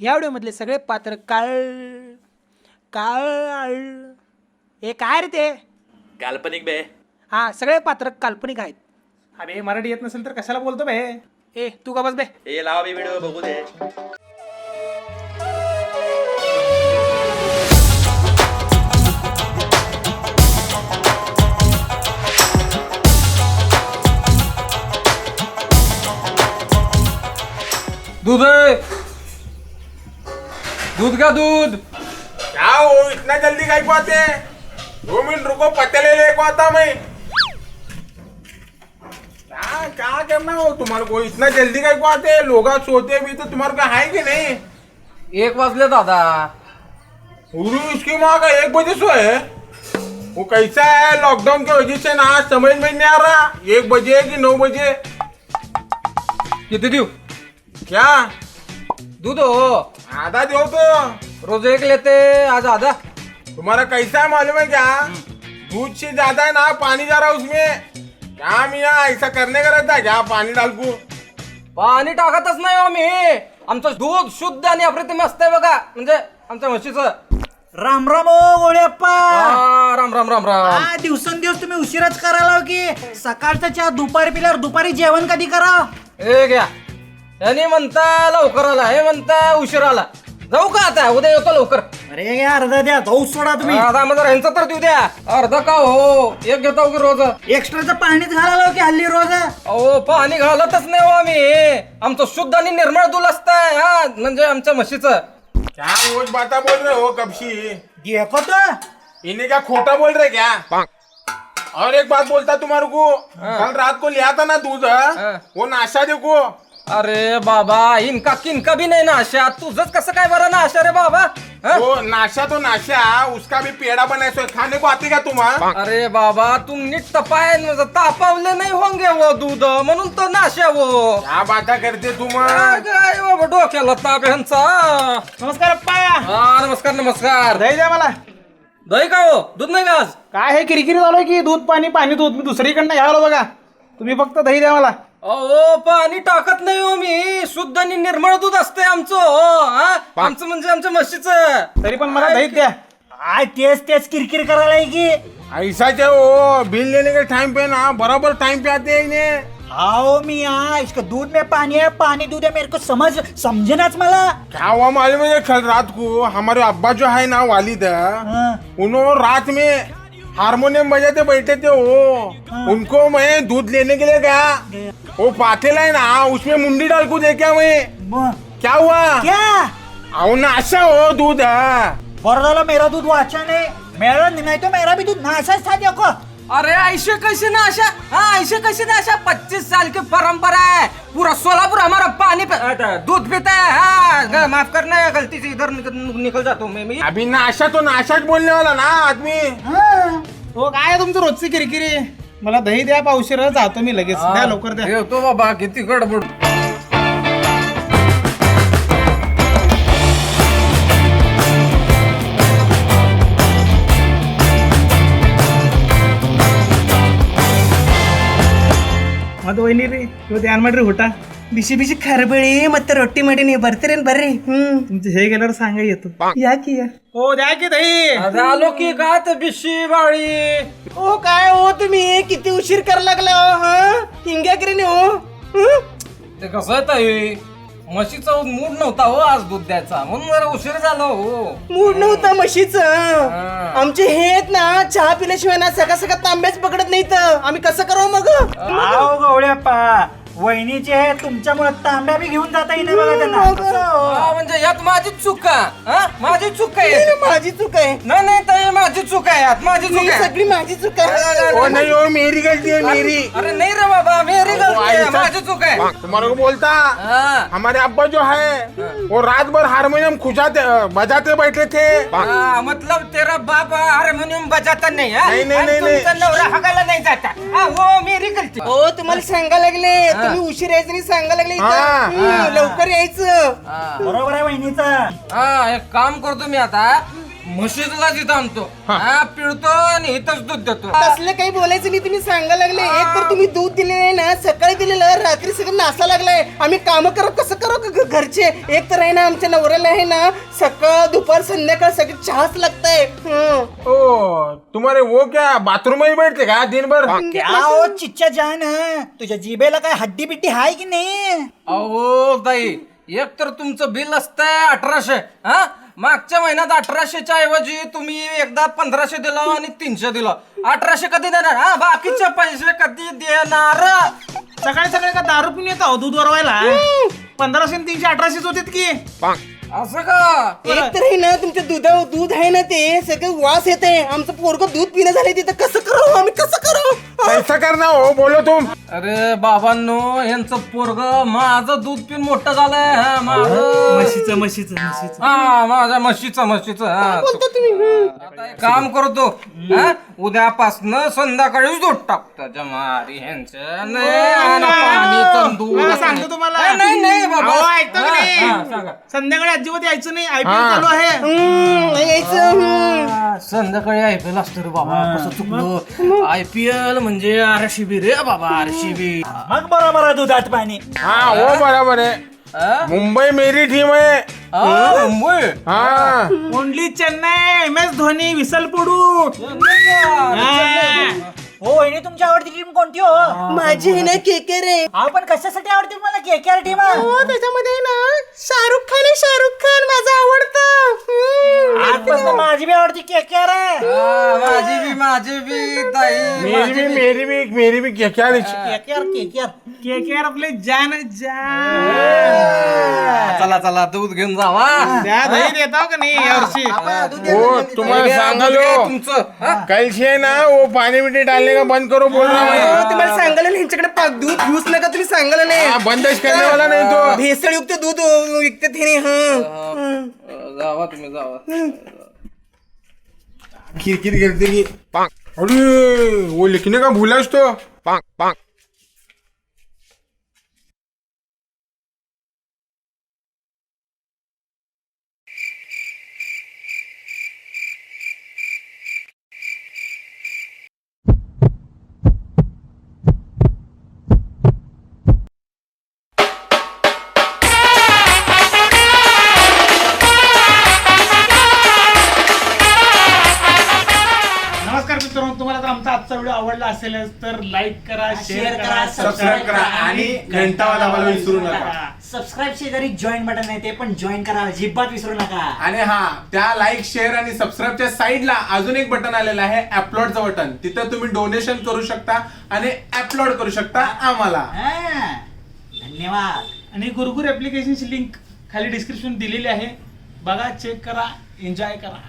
या व्हिडिओमधले सगळे पात्र काळ काळ हे काय रे ते काल्पनिक बे. हां सगळे पात्र काल्पनिक आहेत. अरे मराठी येत नसेल तर कशाला बोलतो बे. ए तू का बस बे. हे लावा बे व्हिडिओ बघू दे. दूध है, दूध का दूध. क्या हो इतना जल्दी काहे को आते हैं? 2 मिनट रुको पत्ते ले ले को आता मैं. क्या क्या करना हो तुम्हारे को इतना जल्दी काहे को आते हैं? लोग सोते भी तो तुम्हारे को है कि नहीं? 1 वाजले दादा. पूरी इसकी माँ का 1 बजे सो है. वो कैसा है लॉकडाउन की वजह से ना समझ में नहीं आ रहा 1 बजे कि 9 बजे. किती देऊ? क्या दूध हो. आधा दो तो. रोज 1 लेते, आज आधा. तुम्हारा कैसा है मालूम है क्या? दूध से ज्यादा है ना पानी जा रहा है उसमें. क्या मियाँ ऐसा करने का रहता है क्या? पानी डाल को पाणी टाकतच नाही हो आम्ही. आमचं दूध शुद्ध आणि अप्रतिम असतंय बघा. म्हणजे आमच्या म्हशीचं. राम राम ओ गोळ्याप्पा. राम राम राम राम. दिवसेंदिवस तुम्ही उशिराच करायला हो की सकाळचा चहा दुपारी पिल्यावर दुपारी जेवण कधी करा? हे घ्या. यांनी म्हणता लवकर आला, हे म्हणता उशीर आला. जाऊ का आता? उद्या येतो लवकर. अरे अर्धा द्या जाऊ सोडा तुम्ही. आता मग ह्यांचं तर देऊ द्या. अर्धा का हो, 1 घेता की रोज. एक्स्ट्राचं पाणीच घालायला हो की हल्ली रोज. अहो पाणी घालतच नाही हो आम्ही. आमचं शुद्ध आणि निर्मळ दूध असतंय. हा म्हणजे आमच्या म्हशीचं. क्या रोज बाता बोल रहे हो कबशी? देखो तो इन्हें क्या खोटा बोल रहे क्या? और एक बात बोलता तुम्हारे को कल रात को लिया था ना दूध वो नाशा देखो. अरे बाबा इनका किनका भी नाही नाशा. तुझंच कसं काय बरं नाशा रे बाबा. हा? वो नाशा तो नाशा उसका भी पेड़ा बनाए सो खाने को आते का तुम्हारा? अरे बाबा तुम नीट तापावले नाही होंगे वो दूध म्हणून तो नाशा वो. क्या बाता करते तुम? काय बाबा डोक्याला ताप ह्यांचा. नमस्कार अप्पा. हा नमस्कार नमस्कार. दही द्या मला. दही का हो? दूध नाही का आज? काय हे किरकिरी चालू आहे की दूध पाणी पाणी दूध मी दुसरीकडनं घ्यावलो बघा. तुम्ही फक्त दही द्या मला. अहो पाणी टाकत नाही हो मी. शुद्ध आणि निर्मळ दूध असतंय आमचं. हा? आमचं म्हणजे आमच्या म्हशीचं. तरी पण मला दही द्या. आय तेच किरकिर करायला आहे की. ऐसा है वो बिल लेने के टाइम पे ना बराबर टाइम पे आते हैं इन्हें. आओ मियाँ इसका दूध में पानी है पानी दूध है मेरे को समझे नाच मला. क्या हुआ मालूम है कल रात को हमारे अब्बा जो है ना वालिद उन्होंने रात में हारमोनियम बजाते बैठे थे वो. उनको मैं दूध लेने के लिए गया. वो पातेला है ना उसमें मुंडी डाल को देखा मैं. क्या हुआ? क्या आओ नाशा हो दूध है. बरं झालं मेरा दूध वाचा नहीं मेरा नहीं तो मेरा भी दूध नाशाच था देखो. अरे ऐसे कैसे नाशा. हाँ ऐसे कैसे नाशा. 25 साल की परंपरा है. पूरा सोलापुर हमारा पानी दूध पीता है. हाँ माफ करना गलती से इधर निकल जाता हूँ मैं. अभी नाशा तो नाशाच बोलने वाला ना आदमी. हो काय तुमचं रोजची किरकिरी. मला दही द्या पावशीर जातो मी लगेच. द्या लवकर द्या. येतो बाबा किती गडबड. ಮತ್ ವೈನಿ ರೀ ಇವತ್ತು ಏನ್ ಮಾಡ್ರಿ ಊಟ? ಬಿಸಿ ಬಿಸಿ ಖರ್ಬೇಳಿ ಮತ್ತೆ ರೊಟ್ಟಿ ಮಾಡೀನಿ. ಬರ್ತೀರೇನ್ ಬರ್ರಿ. तुमचं हे गेल्यावर सांगा येतो. ಯಾಕಿ हो द्या की दही. आलो की गात बिशी बाळी. ओ काय हो तुम्ही किती उशीर करायला लागला हो. हा हिंग्या करीने हो. ते कसं आहे ताई म्हशीचा मूड नव्हता हो आज दूध द्यायचा म्हणून जरा उशीर झाला हो. मूड नव्हता म्हशीचं. आमचे हे आहेत ना चहा पिल्याशिवाय ना सकाळ सकाळ तांब्याच पकडत नाही तर आम्ही कसं करावं मग? आओ गोळ्याप्पा वहिनीचे हे तुमच्यामुळे तांब्या बी घेऊन जाता येईल बघा त्यांना. हा, म्हणजे यात माझीच चूक का? हा? माझी चूक आहे. माझी चूक आहे. नाही नाही ताई माझी चूक आहे यात. माझी चूक आहे. सगळी माझी चूक आहे. वो नहीं वो मेरी गलती है मेरी. अरे नहीं रे बाबा मेरी गलती है. माझी चूक आहे. तुम्हारे को बोलता हाँ. हमारे अब्बा जो है वो रात भर हारमोनियम बजाते बैठे थे. हाँ, मतलब तेरा बाप हारमोनियम बजाता नहीं है. नहीं, नहीं, आणि नहीं, तुमचा नवरा हगायला नाही जाता. हा, वो मेरी गलती. हो तुम्हाला सांगायला लागले. तुम्ही उशीर यायचं नाही सांगायला लागले इथं. हा. लवकर यायचं. हा. बरोबर आहे वहिनीचं. हा एक काम करतो मी आता. म्हशीला जिथं आणतो हा पिळतो आणि इथंच दूध देतो. असलं काही बोलायचं नाही, तुम्ही सांगायला लागले. एक तर तुम्ही दूध दिलेलं ना, सकाळी दिलेलं, रात्री सगळं नासा लागलाय. आम्ही काम करू कसं करू घरचे. एक तर आहे ना आमच्या नवऱ्याला आहे ना सकाळ दुपार संध्याकाळ सगळं चहाच लागतंय. ओ तुम्हारे वो क्या बाथरूम में बैठते का दिन भर? क्या हो चिच्चा जान, तुझ्या जिबेला काय हड्डी बिड्डी हाय की नाही? अहो ताई, एक तर तुमचं बिल असतंय 1800. हा मागच्या महिन्यात 1800च्या ऐवजी तुम्ही एकदा 1500 दिलं आणि 300 दिलं. 1800 कधी देणार? हा बाकीचे पैसे कधी देणार? सकाळी सकाळी का दारू पिऊन येतो दूध वरवायला? 1500 आणि 300 1800 होते की. असं का? एक तर आहे ना तुमच्या दूध आहे ना ते सगळं वास येते. आमचं पोरग दूध पिणं झालंय तिथं. कसं करू आम्ही, कसं करू? कैसा करना हो बोलो तुम. अरे बाबांनो, यांचं पोरग माझं दूध पिऊन मोठं झालंय. हा माझं म्हशीचं हा माझ्या म्हशीचं हा. बोलता तुम्ही आता एक काम करतो, हा उद्यापासनं संध्याकाळीच दूध टाकतो. जमारी ह्यांचं नाही, आणि पाणी दूध. मला सांगतो तुम्हाला. नाही बाबा. अहो, ऐकतो की नाही? हा, सांगा. संध्याकाळी अजिबात यायचं नाही. IPL हा. चालू आहे. यायचं. संध्याकाळी IPL असतं रे बाबा. कसं चुकलो. IPL म्हणजे RCB रे बाबा, RCB. मग बरोबर आहे दुधात पाणी. हाँ वो बराबर है. मुंबई मेरी टीम है. मुंबई हाँ only Chennai, MS Dhoni, whistle पुडू. हो वहिनी, तुमची आवडती टीम कोणती हो? माझी आहे ना केके रे. अहो पण कशासाठी आवडते मला KKR टीम? हो त्याच्यामध्ये ना शाहरुख खान आहे. शाहरुख खान माझं आवडतं. आजपासून माझी बी आवडती KKR आहे. माझी बी ताई. मेरी भी क्या क्या KKR आपले जान चला दूध घेऊन जावा. त्या दही देताव का नाही यावर्षी? वो तुम्हारा सांगलो तुमचं कल से ना वो पानी बिटी डालने का बंद करो बोल रहा हूँ. तुम्हाला सांगायला नाही ह्यांच्याकडे दूध घेऊच नका. तुम्ही सांगायला नाही. हाँ, बंदश करने वाला नहीं तो. भेसळयुक्त दूध विकते हे जावा तुम्ही जावा. किरकिर गिरती की अरे वो लिखने का भूलास तो. नमस्कार मित्रांनो, तुम्हाला जर आमचा आजचा व्हिडिओ आवडला असेल तर लाईक करा, शेअर करा, सबस्क्राईब करा आणि घंटा दाबायला विसरू नका. सबस्क्राईब शेजारी जॉईन बटन आहे ते पण जॉईन करा, अजिबात विसरू नका. आणि हा त्या लाईक शेअर आणि सबस्क्राईबच्या साईडला अजून एक बटन आलेलं आहे अपलोडचं बटन. तिथं तुम्ही डोनेशन करू शकता आणि अपलोड करू शकता आम्हाला. धन्यवाद. आणि गुरुकुर ऍप्लिकेशनची लिंक खाली डिस्क्रिप्शन दिलेली आहे. बघा, चेक करा, एन्जॉय करा.